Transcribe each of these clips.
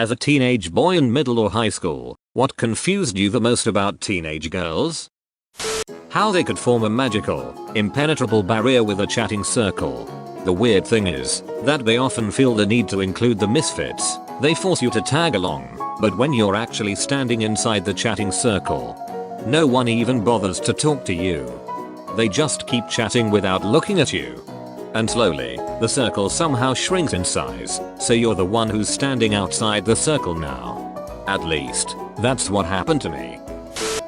As a teenage boy in middle or high school, what confused you the most about teenage girls? How they could form a magical, impenetrable barrier with a chatting circle. The weird thing is that they often feel the need to include the misfits. They force you to tag along, but when you're actually standing inside the chatting circle, no one even bothers to talk to you. They just keep chatting without looking at you. And slowly, the circle somehow shrinks in size, so you're the one who's standing outside the circle now. At least, that's what happened to me.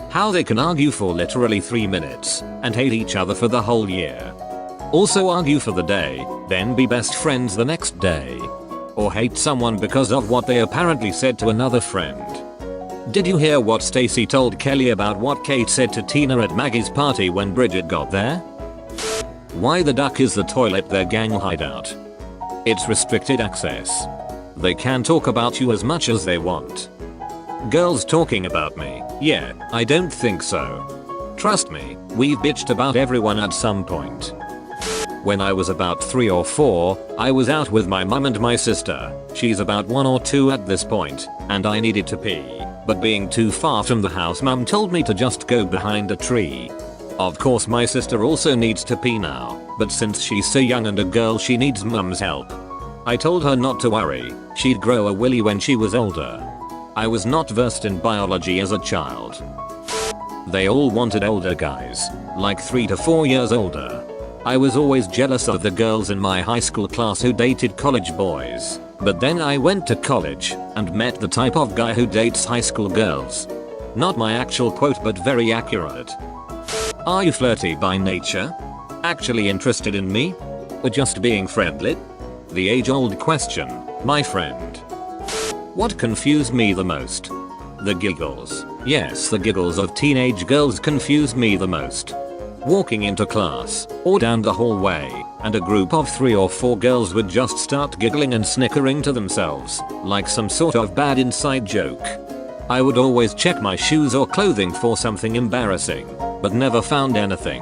How they can argue for literally 3 minutes and hate each other for the whole year. Also argue for the day, then be best friends the next day. Or hate someone because of what they apparently said to another friend. Did you hear what Stacy told Kelly about what Kate said to Tina at Maggie's party when Bridget got there? Why the duck is the toilet their gang hideout? It's restricted access. They can talk about you as much as they want. Girls talking about me? Yeah, I don't think so. Trust me, we've bitched about everyone at some point. When I was about 3 or 4, I was out with my mum and my sister. She's about 1 or 2 at this point, and I needed to pee. But being too far from the house, mum told me to just go behind a tree. Of course my sister also needs to pee now, but since she's so young and a girl she needs mum's help. I told her not to worry, she'd grow a willy when she was older. I was not versed in biology as a child. They all wanted older guys, like 3 to 4 years older. I was always jealous of the girls in my high school class who dated college boys, but then I went to college and met the type of guy who dates high school girls. Not my actual quote, but very accurate. Are you flirty by nature? Actually interested in me? Or just being friendly? The age-old question, my friend. What confused me the most? The giggles. Yes, the giggles of teenage girls confused me the most. Walking into class, or down the hallway, and a group of 3 or 4 girls would just start giggling and snickering to themselves, like some sort of bad inside joke. I would always check my shoes or clothing for something embarrassing, but never found anything.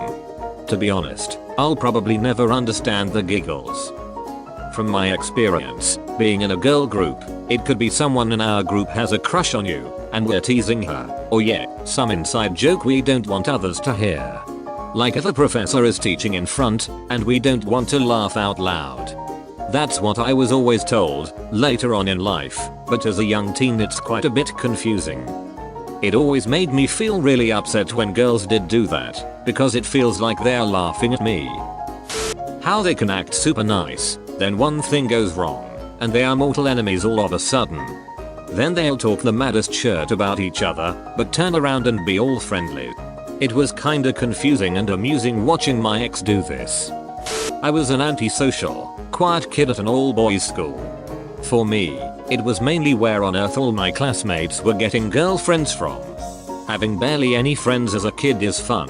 To be honest, I'll probably never understand the giggles. From my experience, being in a girl group, it could be someone in our group has a crush on you, and we're teasing her, or yeah, some inside joke we don't want others to hear. Like if a professor is teaching in front, and we don't want to laugh out loud. That's what I was always told, later on in life, but as a young teen it's quite a bit confusing. It always made me feel really upset when girls did do that, because it feels like they're laughing at me. How they can act super nice, then one thing goes wrong, and they are mortal enemies all of a sudden. Then they'll talk the maddest shit about each other, but turn around and be all friendly. It was kinda confusing and amusing watching my ex do this. I was an antisocial, quiet kid at an all-boys school. For me, it was mainly where on earth all my classmates were getting girlfriends from. Having barely any friends as a kid is fun.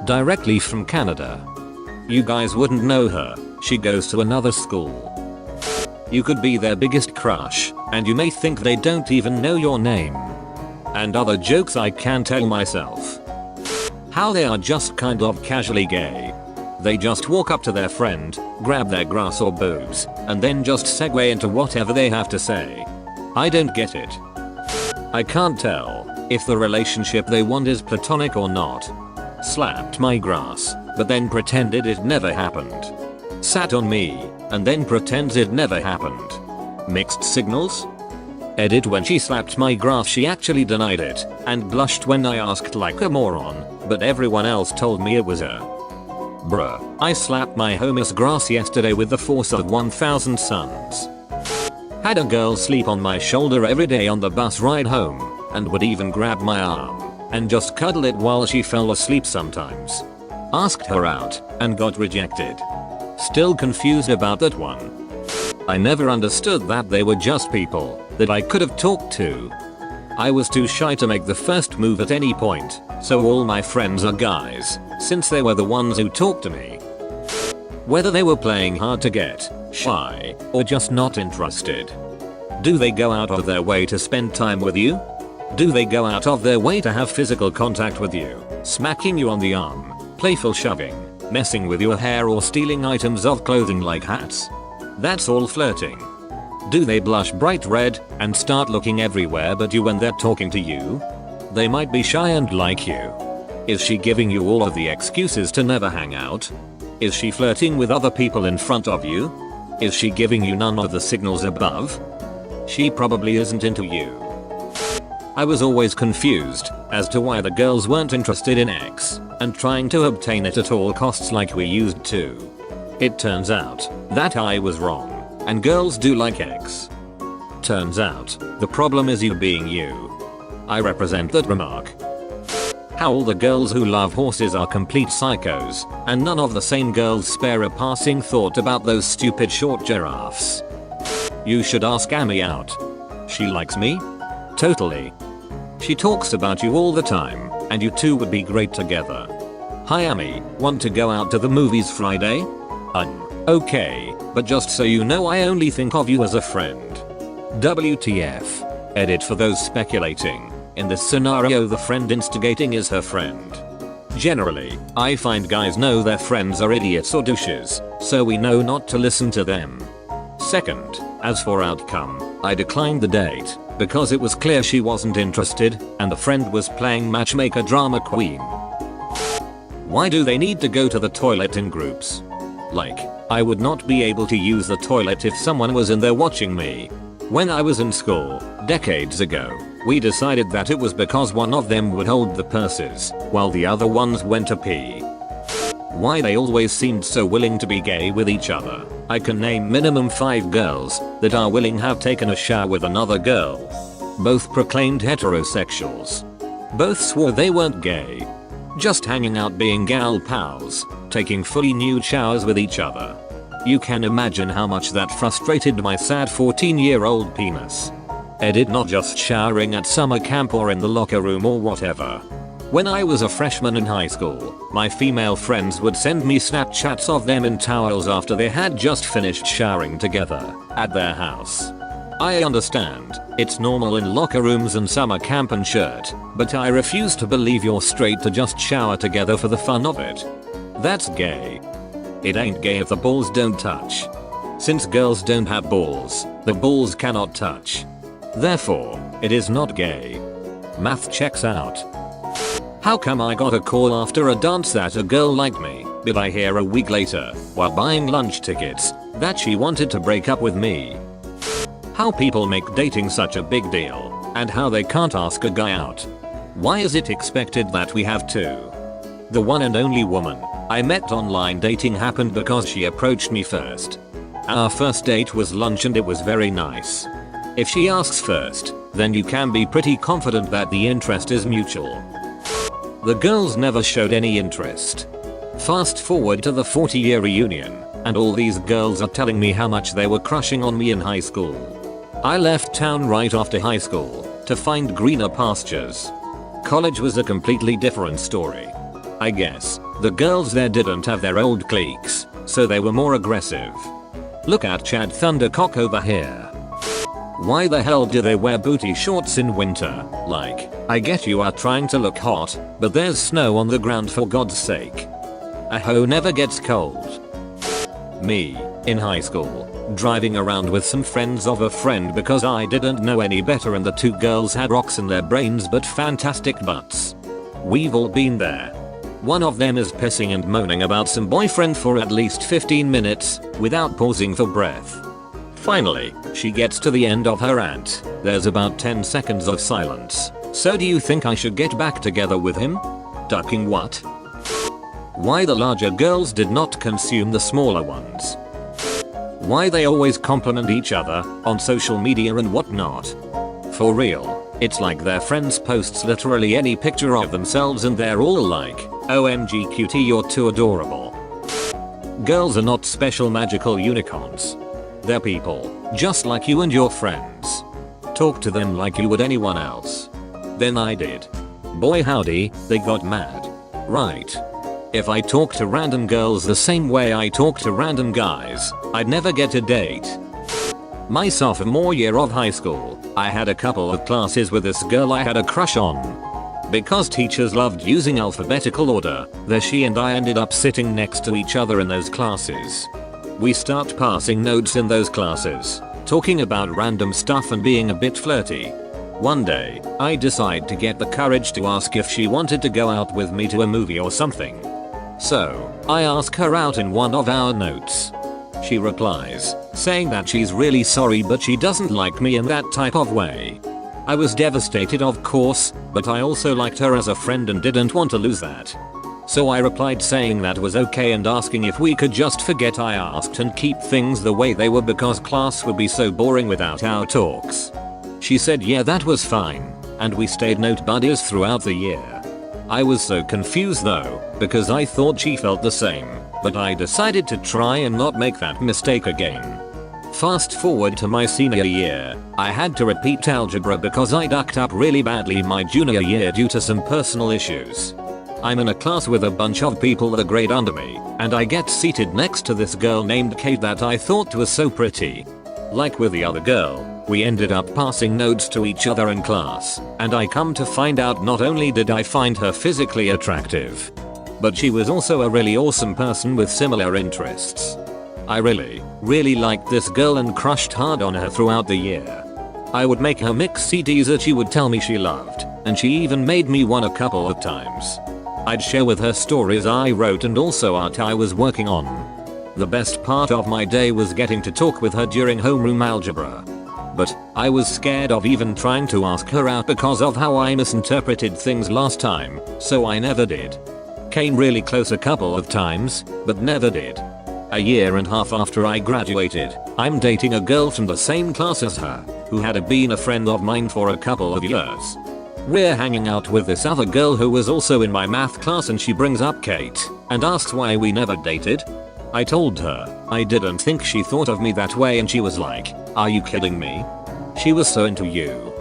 Directly from Canada. You guys wouldn't know her, she goes to another school. You could be their biggest crush, and you may think they don't even know your name. And other jokes I can't tell myself. How they are just kind of casually gay. They just walk up to their friend, grab their grass or boobs, and then just segue into whatever they have to say. I don't get it. I can't tell if the relationship they want is platonic or not. Slapped my grass, but then pretended it never happened. Sat on me, and then pretends it never happened. Mixed signals? Edit: when she slapped my grass she actually denied it, and blushed when I asked like a moron, but everyone else told me it was her. Bruh, I slapped my homie's grass yesterday with the force of 1000 suns. Had a girl sleep on my shoulder every day on the bus ride home, and would even grab my arm, and just cuddle it while she fell asleep sometimes. Asked her out, and got rejected. Still confused about that one. I never understood that they were just people that I could have talked to. I was too shy to make the first move at any point, so all my friends are guys, since they were the ones who talked to me. Whether they were playing hard to get, shy, or just not interested. Do they go out of their way to spend time with you? Do they go out of their way to have physical contact with you, smacking you on the arm, playful shoving, messing with your hair or stealing items of clothing like hats? That's all flirting. Do they blush bright red and start looking everywhere but you when they're talking to you? They might be shy and like you. Is she giving you all of the excuses to never hang out? Is she flirting with other people in front of you? Is she giving you none of the signals above? She probably isn't into you. I was always confused as to why the girls weren't interested in X and trying to obtain it at all costs like we used to. It turns out that I was wrong and girls do like X. Turns out the problem is you being you. I represent that remark. How all the girls who love horses are complete psychos and none of the same girls spare a passing thought about those stupid short giraffes. You should ask Amy out. She likes me? Totally. She talks about you all the time and you two would be great together. Hi Amy, want to go out to the movies Friday? Okay, but just so you know I only think of you as a friend. WTF. Edit for those speculating. In this scenario the friend instigating is her friend. Generally, I find guys know their friends are idiots or douches, so we know not to listen to them. Second, as for outcome, I declined the date because it was clear she wasn't interested and the friend was playing matchmaker drama queen. Why do they need to go to the toilet in groups? Like, I would not be able to use the toilet if someone was in there watching me. When I was in school, decades ago, we decided that it was because one of them would hold the purses while the other ones went to pee. Why they always seemed so willing to be gay with each other. I can name minimum 5 girls that are willing have taken a shower with another girl. Both proclaimed heterosexuals. Both swore they weren't gay. Just hanging out being gal pals, taking fully nude showers with each other. You can imagine how much that frustrated my sad 14-year-old penis. Edit not just showering at summer camp or in the locker room or whatever. When I was a freshman in high school, my female friends would send me Snapchats of them in towels after they had just finished showering together at their house. I understand, it's normal in locker rooms and summer camp and shirt, but I refuse to believe you're straight to just shower together for the fun of it. That's gay. It ain't gay if the balls don't touch. Since girls don't have balls, the balls cannot touch. Therefore, it is not gay. Math checks out. How come I got a call after a dance that a girl liked me, but I hear a week later, while buying lunch tickets, that she wanted to break up with me? How people make dating such a big deal, and how they can't ask a guy out. Why is it expected that we have to? The one and only woman I met online dating happened because she approached me first. Our first date was lunch and it was very nice. If she asks first, then you can be pretty confident that the interest is mutual. The girls never showed any interest. Fast forward to the 40-year reunion, and all these girls are telling me how much they were crushing on me in high school. I left town right after high school to find greener pastures. College was a completely different story. I guess the girls there didn't have their old cliques, so they were more aggressive. Look at Chad Thundercock over here. Why the hell do they wear booty shorts in winter? Like, I get you are trying to look hot, but there's snow on the ground for God's sake. A hoe never gets cold. Me, in high school, driving around with some friends of a friend because I didn't know any better and the two girls had rocks in their brains but fantastic butts. We've all been there. One of them is pissing and moaning about some boyfriend for at least 15 minutes without pausing for breath. Finally, she gets to the end of her rant. There's about 10 seconds of silence. So do you think I should get back together with him? Ducking what? Why the larger girls did not consume the smaller ones. Why they always compliment each other on social media and whatnot. For real, it's like their friends posts literally any picture of themselves and they're all like, OMG cutie you're too adorable. Girls are not special magical unicorns. They're people, just like you and your friends. Talk to them like you would anyone else. Then I did. Boy howdy, they got mad. Right. If I talk to random girls the same way I talk to random guys, I'd never get a date. My sophomore year of high school, I had a couple of classes with this girl I had a crush on. Because teachers loved using alphabetical order, there she and I ended up sitting next to each other in those classes. We start passing notes in those classes, talking about random stuff and being a bit flirty. One day, I decide to get the courage to ask if she wanted to go out with me to a movie or something. So, I ask her out in one of our notes. She replies, saying that she's really sorry but she doesn't like me in that type of way. I was devastated of course, but I also liked her as a friend and didn't want to lose that. So I replied saying that was okay and asking if we could just forget I asked and keep things the way they were because class would be so boring without our talks. She said yeah that was fine, and we stayed note buddies throughout the year. I was so confused though, because I thought she felt the same, but I decided to try and not make that mistake again. Fast forward to my senior year, I had to repeat algebra because I ducked up really badly my junior year due to some personal issues. I'm in a class with a bunch of people a grade under me, and I get seated next to this girl named Kate that I thought was so pretty. Like with the other girl, we ended up passing notes to each other in class, and I come to find out not only did I find her physically attractive, but she was also a really awesome person with similar interests. I really liked this girl and crushed hard on her throughout the year. I would make her mix CDs that she would tell me she loved, and she even made me one a couple of times. I'd share with her stories I wrote and also art I was working on. The best part of my day was getting to talk with her during homeroom algebra. But I was scared of even trying to ask her out because of how I misinterpreted things last time, so I never did. Came really close a couple of times, but never did. A year and a half after I graduated, I'm dating a girl from the same class as her, who had been a friend of mine for a couple of years. We're hanging out with this other girl who was also in my math class and she brings up Kate and asks why we never dated. I told her I didn't think she thought of me that way and she was like, "Are you kidding me?" She was so into you.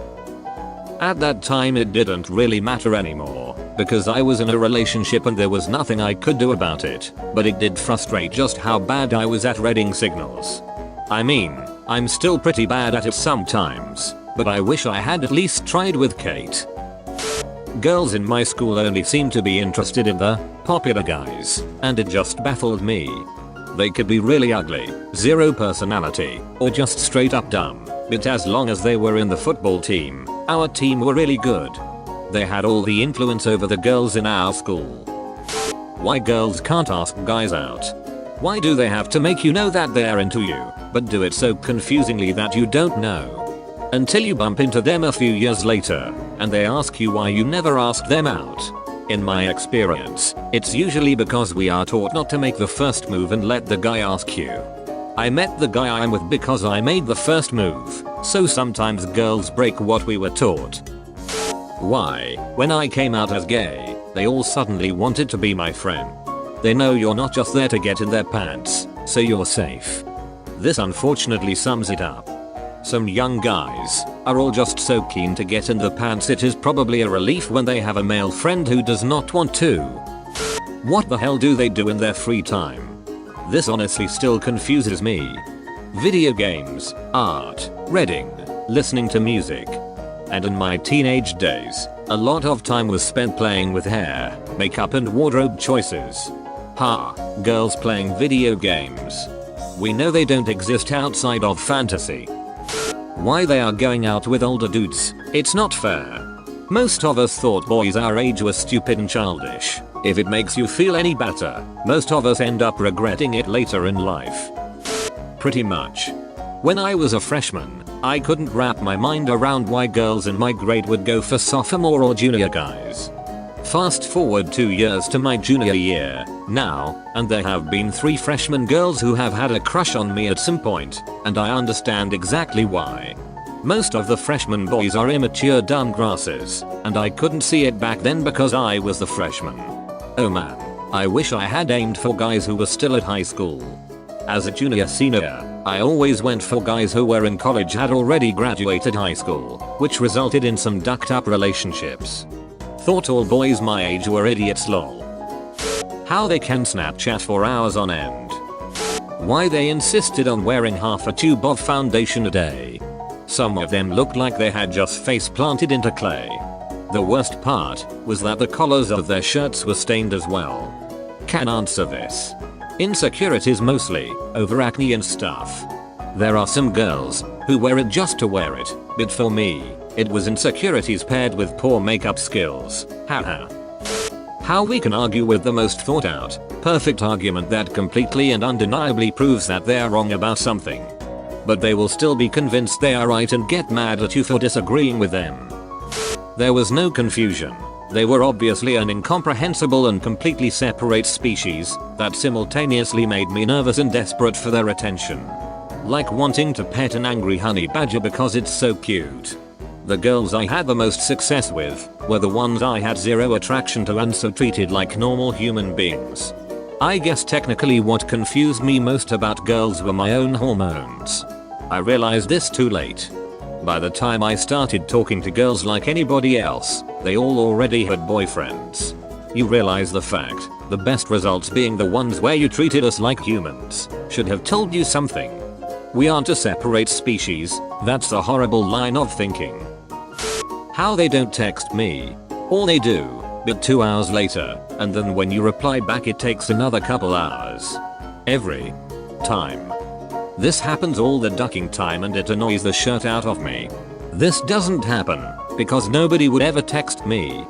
At that time it didn't really matter anymore because I was in a relationship and there was nothing I could do about it, but it did frustrate just how bad I was at reading signals. I mean, I'm still pretty bad at it sometimes, but I wish I had at least tried with Kate. Girls in my school only seemed to be interested in the popular guys, and it just baffled me. They could be really ugly, zero personality, or just straight up dumb, but as long as they were in the football team, our team were really good. They had all the influence over the girls in our school. Why girls can't ask guys out? Why do they have to make you know that they're into you, but do it so confusingly that you don't know? Until you bump into them a few years later, and they ask you why you never asked them out. In my experience, it's usually because we are taught not to make the first move and let the guy ask you. I met the guy I'm with because I made the first move, so sometimes girls break what we were taught. Why, when I came out as gay, they all suddenly wanted to be my friend. They know you're not just there to get in their pants, so you're safe. This unfortunately sums it up. Some young guys are all just so keen to get in the pants it is probably a relief when they have a male friend who does not want to. What the hell do they do in their free time? This honestly still confuses me. Video games, art, reading, listening to music. And in my teenage days, a lot of time was spent playing with hair, makeup and wardrobe choices. Ha, girls playing video games. We know they don't exist outside of fantasy. Why they are going out with older dudes, it's not fair. Most of us thought boys our age were stupid and childish. If it makes you feel any better, most of us end up regretting it later in life. Pretty much. When I was a freshman, I couldn't wrap my mind around why girls in my grade would go for sophomore or junior guys. Fast forward 2 years to my junior year now, and there have been 3 freshman girls who have had a crush on me at some point, and I understand exactly why. Most of the freshman boys are immature dumb grasses, and I couldn't see it back then because I was the freshman. Oh man, I wish I had aimed for guys who were still at high school. As a senior, I always went for guys who were in college had already graduated high school, which resulted in some ducked up relationships. Thought all boys my age were idiots lol. How they can Snapchat for hours on end. Why they insisted on wearing half a tube of foundation a day. Some of them looked like they had just face planted into clay. The worst part was that the collars of their shirts were stained as well. Can answer this. Insecurities mostly, over acne and stuff. There are some girls who wear it just to wear it, but for me, it was insecurities paired with poor makeup skills. Haha. How we can argue with the most thought out, perfect argument that completely and undeniably proves that they are wrong about something. But they will still be convinced they are right and get mad at you for disagreeing with them. There was no confusion. They were obviously an incomprehensible and completely separate species that simultaneously made me nervous and desperate for their attention. Like wanting to pet an angry honey badger because it's so cute. The girls I had the most success with were the ones I had zero attraction to and so treated like normal human beings. I guess technically what confused me most about girls were my own hormones. I realized this too late. By the time I started talking to girls like anybody else, they all already had boyfriends. You realize the fact, the best results being the ones where you treated us like humans, should have told you something. We aren't a separate species, that's a horrible line of thinking. How they don't text me. Or they do, but 2 hours later, and then when you reply back it takes another couple hours. Every time. This happens all the ducking time and it annoys the shirt out of me. This doesn't happen, because nobody would ever text me